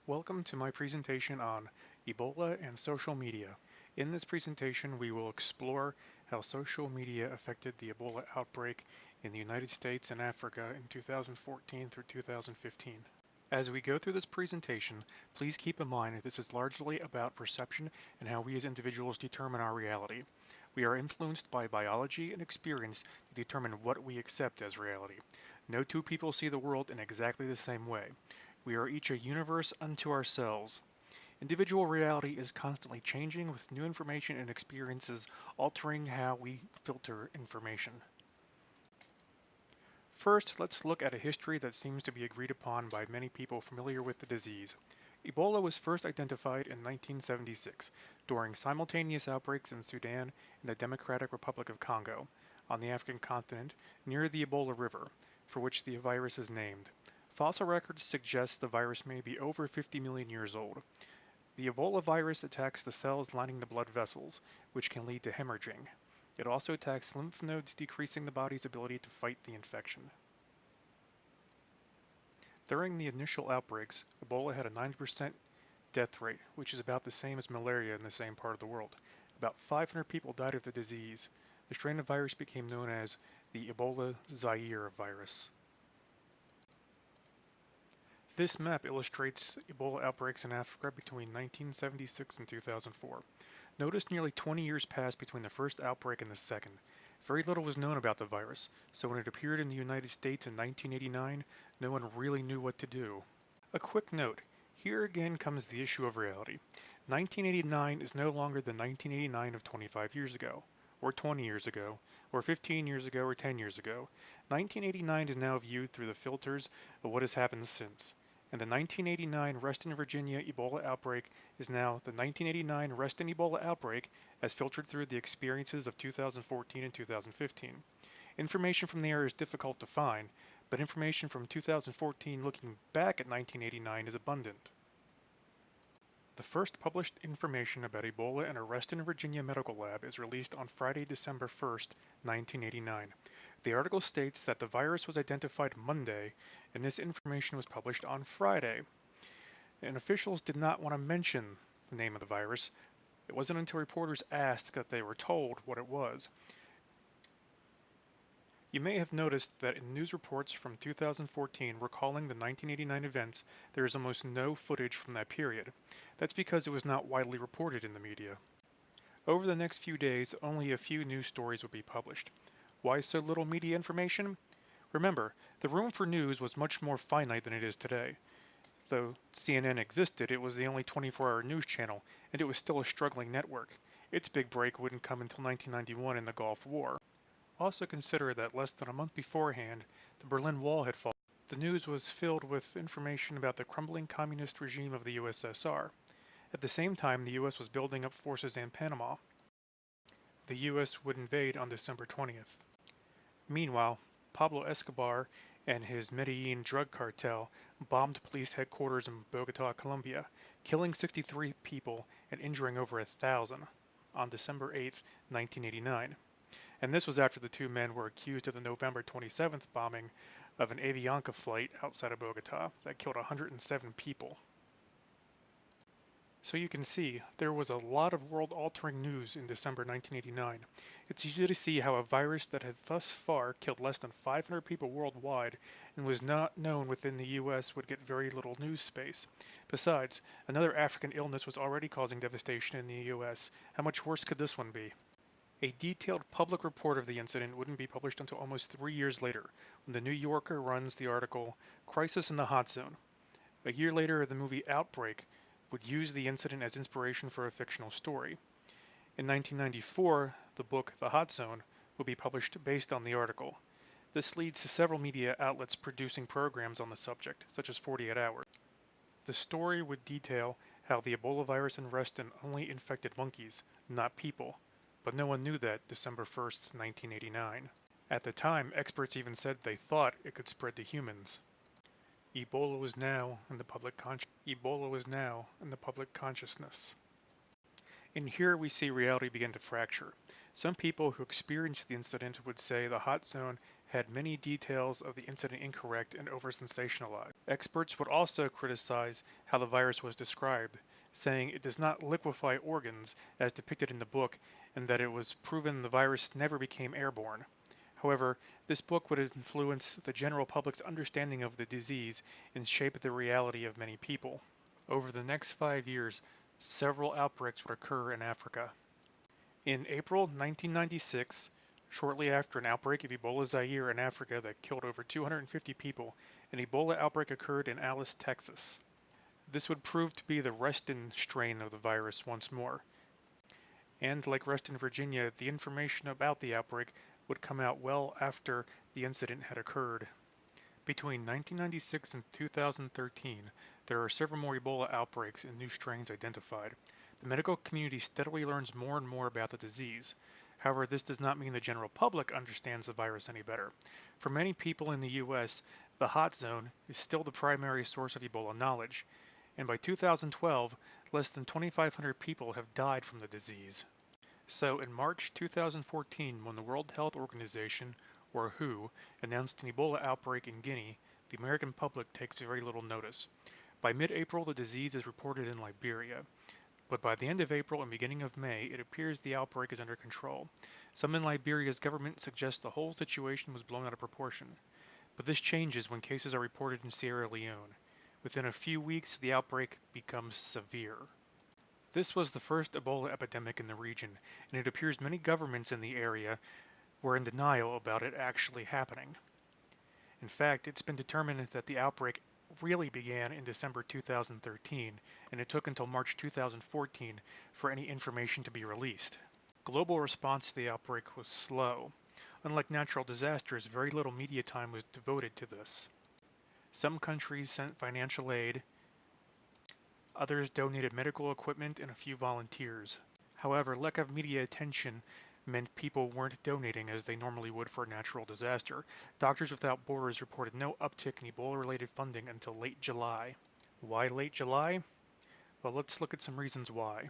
Welcome to my presentation on Ebola and social media. In this presentation, we will explore how social media affected the Ebola outbreak in the United States and Africa in 2014 through 2015. As we go through this presentation, please keep in mind that this is largely about perception and how we as individuals determine our reality. We are influenced by biology and experience to determine what we accept as reality. No two people see the world in exactly the same way. We are each a universe unto ourselves. Individual reality is constantly changing with new information and experiences altering how we filter information. First, let's look at a history that seems to be agreed upon by many people familiar with the disease. Ebola was first identified in 1976 during simultaneous outbreaks in Sudan and the Democratic Republic of Congo, on the African continent near the Ebola River, for which the virus is named. Fossil records suggest the virus may be over 50 million years old. The Ebola virus attacks the cells lining the blood vessels, which can lead to hemorrhaging. It also attacks lymph nodes, decreasing the body's ability to fight the infection. During the initial outbreaks, Ebola had a 90% death rate, which is about the same as malaria in the same part of the world. About 500 people died of the disease. The strain of virus became known as the Ebola Zaire virus. This map illustrates Ebola outbreaks in Africa between 1976 and 2004. Notice nearly 20 years passed between the first outbreak and the second. Very little was known about the virus, so when it appeared in the United States in 1989, no one really knew what to do. A quick note, here again comes the issue of reality. 1989 is no longer the 1989 of 25 years ago, or 20 years ago, or 15 years ago, or 10 years ago. 1989 is now viewed through the filters of what has happened since. And the 1989 Reston, Virginia Ebola outbreak is now the 1989 Reston Ebola outbreak as filtered through the experiences of 2014 and 2015. Information from the era is difficult to find, but information from 2014 looking back at 1989 is abundant. The first published information about Ebola in a Reston, Virginia medical lab is released on Friday, December 1st, 1989. The article states that the virus was identified Monday, and this information was published on Friday. And officials did not want to mention the name of the virus. It wasn't until reporters asked that they were told what it was. You may have noticed that in news reports from 2014 recalling the 1989 events, there is almost no footage from that period. That's because it was not widely reported in the media. Over the next few days, only a few news stories would be published. Why so little media information? Remember, the room for news was much more finite than it is today. Though CNN existed, it was the only 24-hour news channel, and it was still a struggling network. Its big break wouldn't come until 1991 in the Gulf War. Also consider that less than a month beforehand, the Berlin Wall had fallen. The news was filled with information about the crumbling communist regime of the USSR. At the same time, the US was building up forces in Panama. The US would invade on December 20th. Meanwhile, Pablo Escobar and his Medellin drug cartel bombed police headquarters in Bogota, Colombia, killing 63 people and injuring over 1,000 on December 8, 1989. And this was after the two men were accused of the November 27th bombing of an Avianca flight outside of Bogota that killed 107 people. So you can see, there was a lot of world-altering news in December 1989. It's easy to see how a virus that had thus far killed less than 500 people worldwide and was not known within the US would get very little news space. Besides, another African illness was already causing devastation in the US. How much worse could this one be? A detailed public report of the incident wouldn't be published until almost 3 years later, when the New Yorker runs the article, Crisis in the Hot Zone. A year later, the movie Outbreak would use the incident as inspiration for a fictional story. In 1994, the book The Hot Zone would be published based on the article. This leads to several media outlets producing programs on the subject, such as 48 Hours. The story would detail how the Ebola virus in Reston only infected monkeys, not people, but no one knew that December 1st, 1989. At the time, experts even said they thought it could spread to humans. Ebola was now in the public consciousness. And here we see reality begin to fracture. Some people who experienced the incident would say the hot zone had many details of the incident incorrect and over-sensationalized. Experts would also criticize how the virus was described, saying it does not liquefy organs as depicted in the book and that it was proven the virus never became airborne. However, this book would influence the general public's understanding of the disease and shape the reality of many people. Over the next 5 years, several outbreaks would occur in Africa. In April 1996, shortly after an outbreak of Ebola Zaire in Africa that killed over 250 people, an Ebola outbreak occurred in Alice, Texas. This would prove to be the Reston strain of the virus once more. And like Reston, Virginia, the information about the outbreak would come out well after the incident had occurred. Between 1996 and 2013, there are several more Ebola outbreaks and new strains identified. The medical community steadily learns more and more about the disease. However, this does not mean the general public understands the virus any better. For many people in the U.S., the hot zone is still the primary source of Ebola knowledge, and by 2012, less than 2,500 people have died from the disease. So, in March 2014, when the World Health Organization, or WHO, announced an Ebola outbreak in Guinea, the American public takes very little notice. By mid-April, the disease is reported in Liberia, but by the end of April and beginning of May, it appears the outbreak is under control. Some in Liberia's government suggest the whole situation was blown out of proportion. But this changes when cases are reported in Sierra Leone. Within a few weeks, the outbreak becomes severe. This was the first Ebola epidemic in the region, and it appears many governments in the area were in denial about it actually happening. In fact, it's been determined that the outbreak really began in December 2013, and it took until March 2014 for any information to be released. Global response to the outbreak was slow. Unlike natural disasters, very little media time was devoted to this. Some countries sent financial aid, others donated medical equipment, and a few volunteers. However, lack of media attention meant people weren't donating as they normally would for a natural disaster. Doctors Without Borders reported no uptick in Ebola-related funding until late July. Why late July? Well, let's look at some reasons why.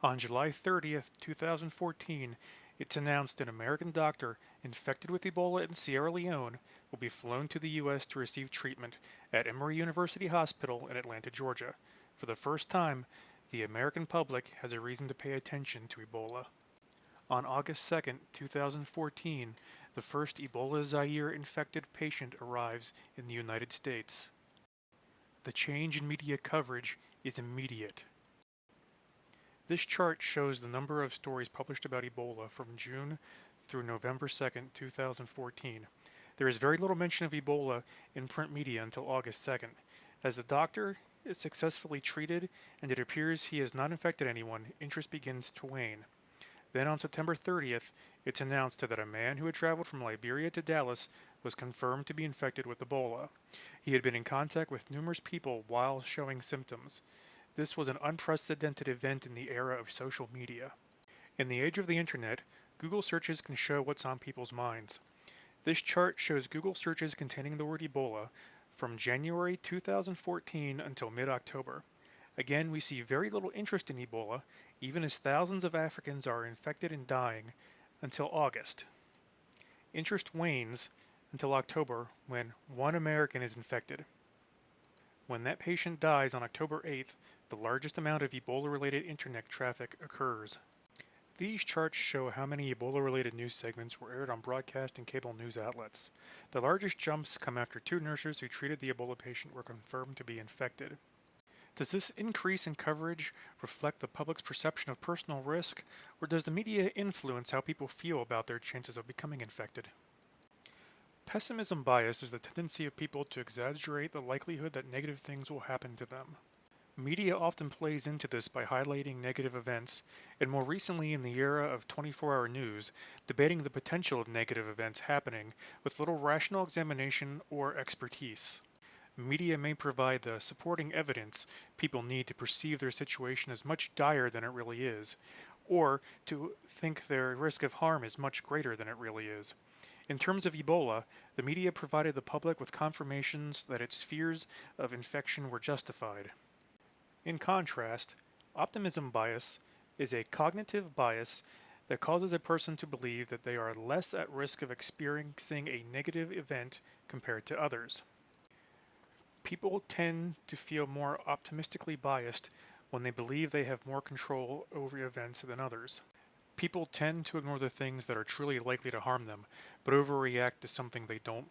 On July 30th, 2014, it's announced an American doctor infected with Ebola in Sierra Leone will be flown to the U.S. to receive treatment at Emory University Hospital in Atlanta, Georgia. For the first time, the American public has a reason to pay attention to Ebola. On August 2nd, 2014, the first Ebola Zaire infected patient arrives in the United States. The change in media coverage is immediate. This chart shows the number of stories published about Ebola from June through November 2nd, 2014. There is very little mention of Ebola in print media until August 2nd. As the doctor is successfully treated and it appears he has not infected anyone, interest begins to wane. Then on September 30th, it's announced that a man who had traveled from Liberia to Dallas was confirmed to be infected with Ebola. He had been in contact with numerous people while showing symptoms. This was an unprecedented event in the era of social media. In the age of the internet, Google searches can show what's on people's minds. This chart shows Google searches containing the word Ebola from January 2014 until mid-October. Again, we see very little interest in Ebola, even as thousands of Africans are infected and dying, until August. Interest wanes until October, when one American is infected. When that patient dies on October 8th, the largest amount of Ebola-related internet traffic occurs. These charts show how many Ebola-related news segments were aired on broadcast and cable news outlets. The largest jumps come after two nurses who treated the Ebola patient were confirmed to be infected. Does this increase in coverage reflect the public's perception of personal risk, or does the media influence how people feel about their chances of becoming infected? Pessimism bias is the tendency of people to exaggerate the likelihood that negative things will happen to them. Media often plays into this by highlighting negative events, and more recently in the era of 24-hour news, debating the potential of negative events happening with little rational examination or expertise. Media may provide the supporting evidence people need to perceive their situation as much dire than it really is, or to think their risk of harm is much greater than it really is. In terms of Ebola, the media provided the public with confirmations that its fears of infection were justified. In contrast, optimism bias is a cognitive bias that causes a person to believe that they are less at risk of experiencing a negative event compared to others. People tend to feel more optimistically biased when they believe they have more control over events than others. People tend to ignore the things that are truly likely to harm them, but overreact to something they don't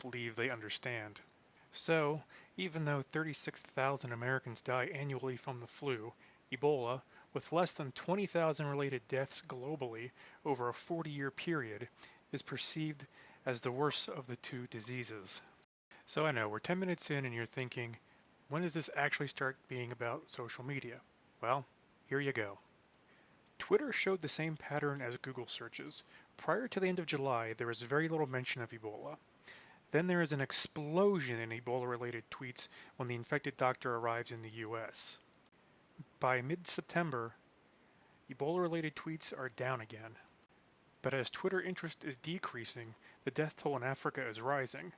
believe they understand. So, even though 36,000 Americans die annually from the flu, Ebola, with less than 20,000 related deaths globally over a 40-year period, is perceived as the worst of the two diseases. So I know, we're 10 minutes in and you're thinking, when does this actually start being about social media? Well, here you go. Twitter showed the same pattern as Google searches. Prior to the end of July, there was very little mention of Ebola. Then there is an explosion in Ebola-related tweets when the infected doctor arrives in the US. By mid-September, Ebola-related tweets are down again. But as Twitter interest is decreasing, the death toll in Africa is rising.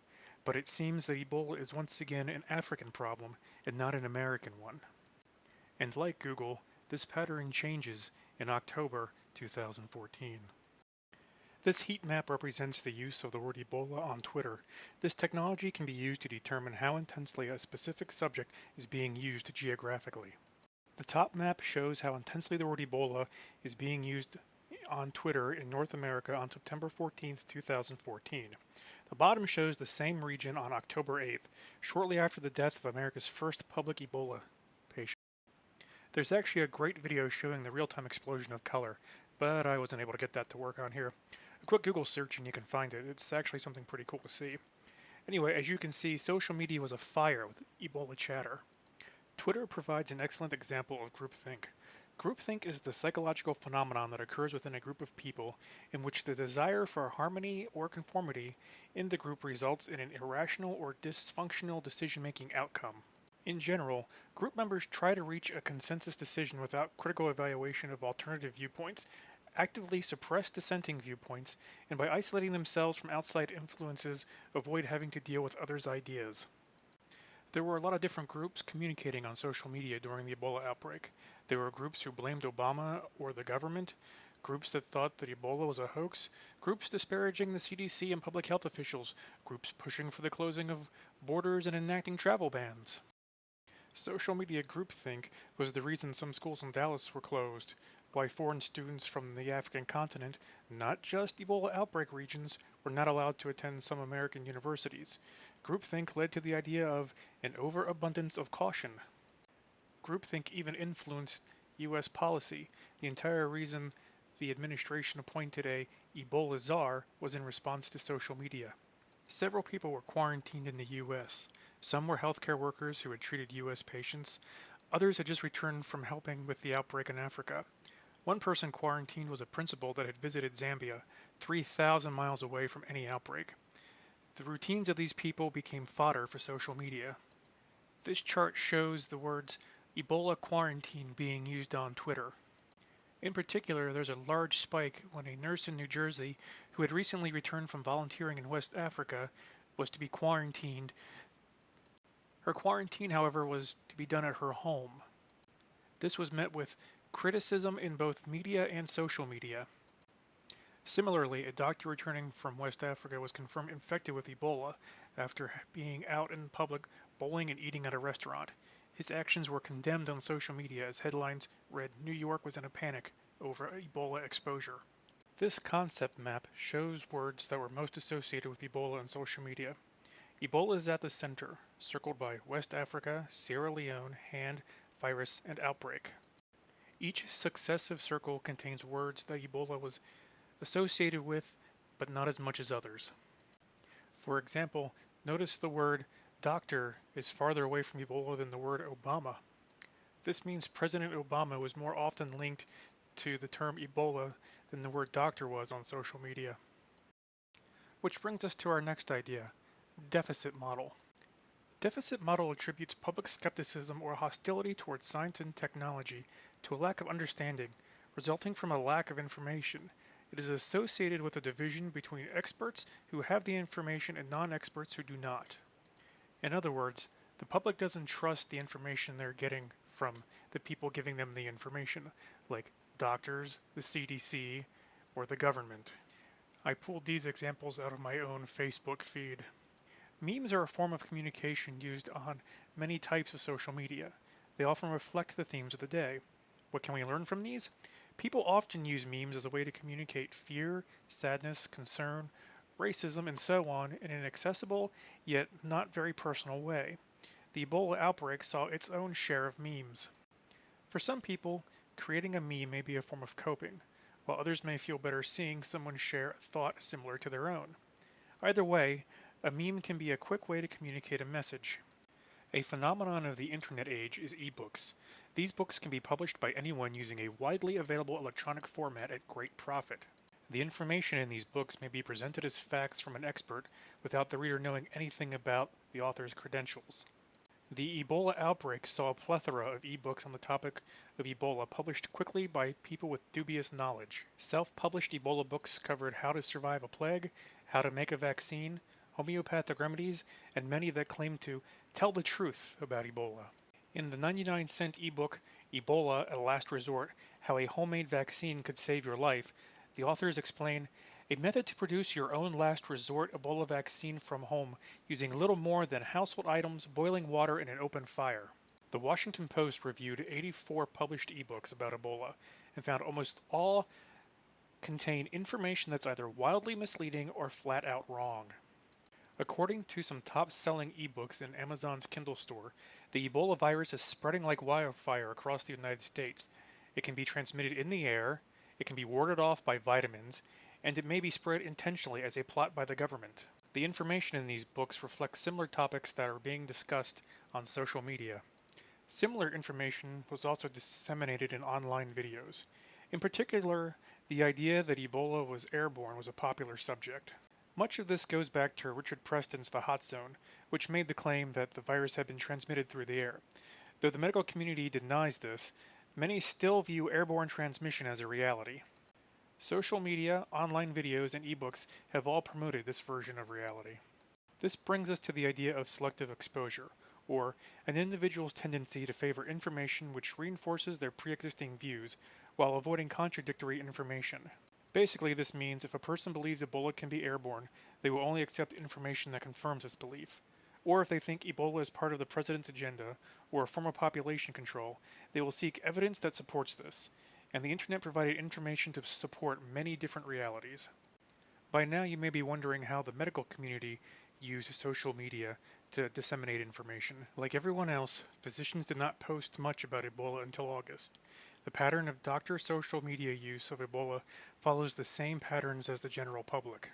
But it seems that Ebola is once again an African problem and not an American one. And like Google, this pattern changes in October 2014. This heat map represents the use of the word Ebola on Twitter. This technology can be used to determine how intensely a specific subject is being used geographically. The top map shows how intensely the word Ebola is being used on Twitter in North America on September 14, 2014. The bottom shows the same region on October 8th, shortly after the death of America's first public Ebola patient. There's actually a great video showing the real-time explosion of color, but I wasn't able to get that to work on here. A quick Google search and you can find it. It's actually something pretty cool to see. Anyway, as you can see, social media was afire with Ebola chatter. Twitter provides an excellent example of groupthink. Groupthink is the psychological phenomenon that occurs within a group of people in which the desire for harmony or conformity in the group results in an irrational or dysfunctional decision-making outcome. In general, group members try to reach a consensus decision without critical evaluation of alternative viewpoints, actively suppress dissenting viewpoints, and by isolating themselves from outside influences, avoid having to deal with others' ideas. There were a lot of different groups communicating on social media during the Ebola outbreak. There were groups who blamed Obama or the government, groups that thought that Ebola was a hoax, groups disparaging the CDC and public health officials, groups pushing for the closing of borders and enacting travel bans. Social media groupthink was the reason some schools in Dallas were closed, why foreign students from the African continent, not just Ebola outbreak regions, were not allowed to attend some American universities. Groupthink led to the idea of an overabundance of caution. Groupthink even influenced U.S. policy. The entire reason the administration appointed a Ebola czar was in response to social media. Several people were quarantined in the U.S. Some were healthcare workers who had treated U.S. patients. Others had just returned from helping with the outbreak in Africa. One person quarantined was a principal that had visited Zambia, 3,000 miles away from any outbreak. The routines of these people became fodder for social media. This chart shows the words Ebola quarantine being used on Twitter. In particular, there's a large spike when a nurse in New Jersey, who had recently returned from volunteering in West Africa, was to be quarantined. Her quarantine, however, was to be done at her home. This was met with criticism in both media and social media. Similarly, a doctor returning from West Africa was confirmed infected with Ebola after being out in public bowling and eating at a restaurant. His actions were condemned on social media as headlines read, "New York was in a panic over Ebola exposure." This concept map shows words that were most associated with Ebola on social media. Ebola is at the center, circled by West Africa, Sierra Leone, hand, virus, and outbreak. Each successive circle contains words that Ebola was associated with, but not as much as others. For example, notice the word doctor is farther away from Ebola than the word Obama. This means President Obama was more often linked to the term Ebola than the word doctor was on social media. Which brings us to our next idea, deficit model. Deficit model attributes public skepticism or hostility towards science and technology to a lack of understanding, resulting from a lack of information. It is associated with a division between experts who have the information and non-experts who do not. In other words, the public doesn't trust the information they're getting from the people giving them the information, like doctors, the CDC, or the government. I pulled these examples out of my own Facebook feed. Memes are a form of communication used on many types of social media. They often reflect the themes of the day. What can we learn from these? People often use memes as a way to communicate fear, sadness, concern, racism, and so on in an accessible yet not very personal way. The Ebola outbreak saw its own share of memes. For some people, creating a meme may be a form of coping, while others may feel better seeing someone share a thought similar to their own. Either way, a meme can be a quick way to communicate a message. A phenomenon of the internet age is ebooks. These books can be published by anyone using a widely available electronic format at great profit. The information in these books may be presented as facts from an expert without the reader knowing anything about the author's credentials. The Ebola outbreak saw a plethora of ebooks on the topic of Ebola published quickly by people with dubious knowledge. Self-published Ebola books covered how to survive a plague, how to make a vaccine, homeopathic remedies, and many that claimed to tell the truth about Ebola. In the 99-cent ebook, Ebola, a Last Resort, How a Homemade Vaccine Could Save Your Life, the authors explain a method to produce your own last resort Ebola vaccine from home using little more than household items, boiling water, and an open fire. The Washington Post reviewed 84 published ebooks about Ebola and found almost all contain information that's either wildly misleading or flat out wrong. According to some top-selling ebooks in Amazon's Kindle store, the Ebola virus is spreading like wildfire across the United States. It can be transmitted in the air, it can be warded off by vitamins, and it may be spread intentionally as a plot by the government. The information in these books reflects similar topics that are being discussed on social media. Similar information was also disseminated in online videos. In particular, the idea that Ebola was airborne was a popular subject. Much of this goes back to Richard Preston's The Hot Zone, which made the claim that the virus had been transmitted through the air. Though the medical community denies this, many still view airborne transmission as a reality. Social media, online videos, and ebooks have all promoted this version of reality. This brings us to the idea of selective exposure, or an individual's tendency to favor information which reinforces their pre-existing views while avoiding contradictory information. Basically, this means if a person believes Ebola can be airborne, they will only accept information that confirms this belief. Or if they think Ebola is part of the president's agenda or a form of population control, they will seek evidence that supports this. And the internet provided information to support many different realities. By now you may be wondering how the medical community used social media to disseminate information. Like everyone else, physicians did not post much about Ebola until August. The pattern of doctor social media use of Ebola follows the same patterns as the general public.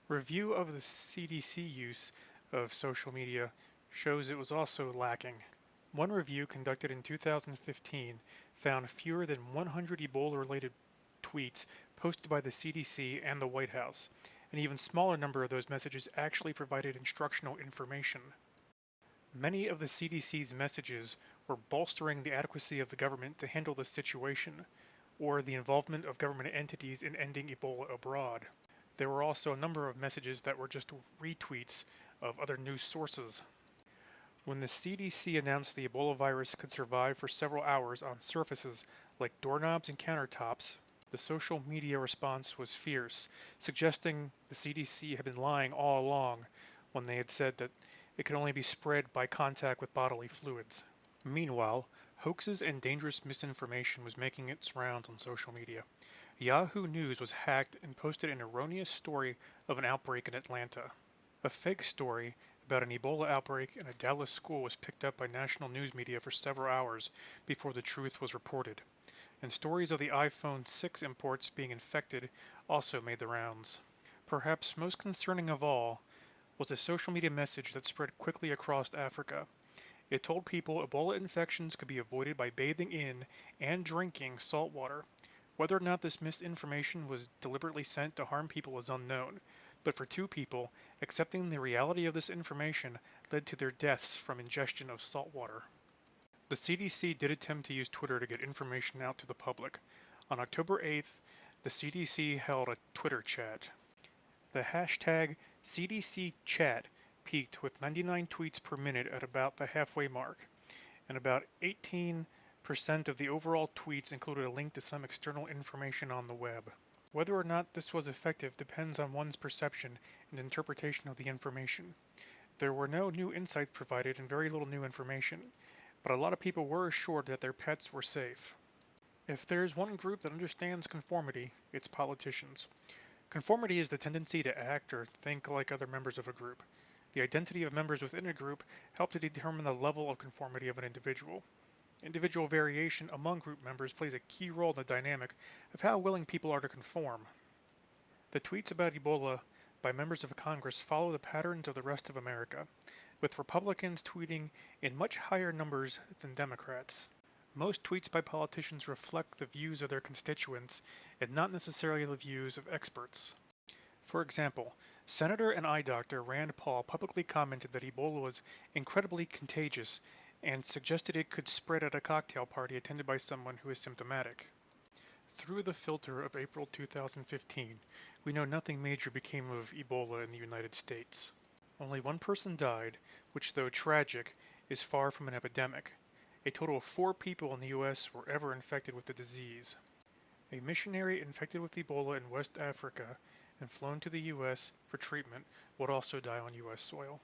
Review of the CDC use of social media shows it was also lacking. One review conducted in 2015 found fewer than 100 Ebola-related tweets posted by the CDC and the White House. An even smaller number of those messages actually provided instructional information. Many of the CDC's messages were bolstering the adequacy of the government to handle this situation, or the involvement of government entities in ending Ebola abroad. There were also a number of messages that were just retweets of other news sources. When the CDC announced the Ebola virus could survive for several hours on surfaces like doorknobs and countertops, the social media response was fierce, suggesting the CDC had been lying all along when they had said that it could only be spread by contact with bodily fluids. Meanwhile, hoaxes and dangerous misinformation was making its rounds on social media. Yahoo News was hacked and posted an erroneous story of an outbreak in Atlanta. A fake story about an Ebola outbreak in a Dallas school was picked up by national news media for several hours before the truth was reported, and stories of the iPhone 6 imports being infected also made the rounds. Perhaps most concerning of all was a social media message that spread quickly across Africa. It told people Ebola infections could be avoided by bathing in and drinking salt water. Whether or not this misinformation was deliberately sent to harm people is unknown, but for two people, accepting the reality of this information led to their deaths from ingestion of salt water. The CDC did attempt to use Twitter to get information out to the public. On October 8th, the CDC held a Twitter chat. The hashtag CDCchat peaked with 99 tweets per minute at about the halfway mark, and about 18% of the overall tweets included a link to some external information on the web. Whether or not this was effective depends on one's perception and interpretation of the information. There were no new insights provided and very little new information, but a lot of people were assured that their pets were safe. If there's one group that understands conformity, it's politicians. Conformity is the tendency to act or think like other members of a group. The identity of members within a group help to determine the level of conformity of an individual. Individual variation among group members plays a key role in the dynamic of how willing people are to conform. The tweets about Ebola by members of Congress follow the patterns of the rest of America, with Republicans tweeting in much higher numbers than Democrats. Most tweets by politicians reflect the views of their constituents and not necessarily the views of experts. For example, Senator and eye doctor Rand Paul publicly commented that Ebola was incredibly contagious and suggested it could spread at a cocktail party attended by someone who is symptomatic. Through the filter of April 2015, we know nothing major became of Ebola in the United States. Only one person died, which, though tragic, is far from an epidemic. A total of 4 people in the U.S. were ever infected with the disease. A missionary infected with Ebola in West Africa and flown to the U.S. for treatment would also die on U.S. soil.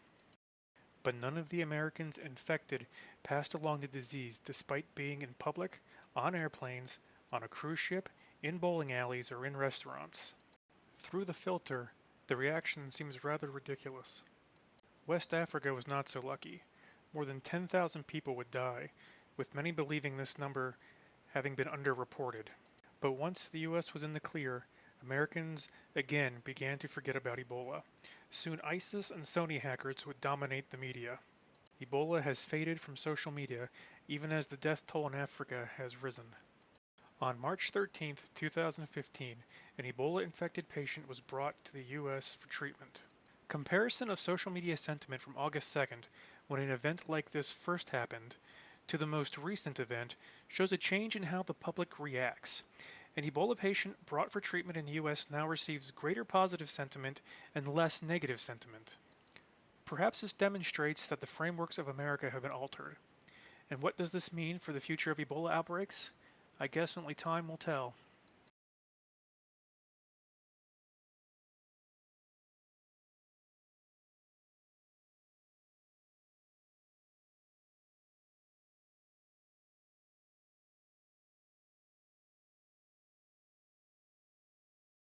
But none of the Americans infected passed along the disease despite being in public, on airplanes, on a cruise ship, in bowling alleys, or in restaurants. Through the filter, the reaction seems rather ridiculous. West Africa was not so lucky. More than 10,000 people would die, with many believing this number having been underreported. But once the U.S. was in the clear, Americans again began to forget about Ebola. Soon ISIS and Sony hackers would dominate the media. Ebola has faded from social media, even as the death toll in Africa has risen. On March 13, 2015, an Ebola-infected patient was brought to the U.S. for treatment. Comparison of social media sentiment from August 2nd, when an event like this first happened, to the most recent event shows a change in how the public reacts. An Ebola patient brought for treatment in the U.S. now receives greater positive sentiment and less negative sentiment. Perhaps this demonstrates that the frameworks of America have been altered. And what does this mean for the future of Ebola outbreaks? I guess only time will tell.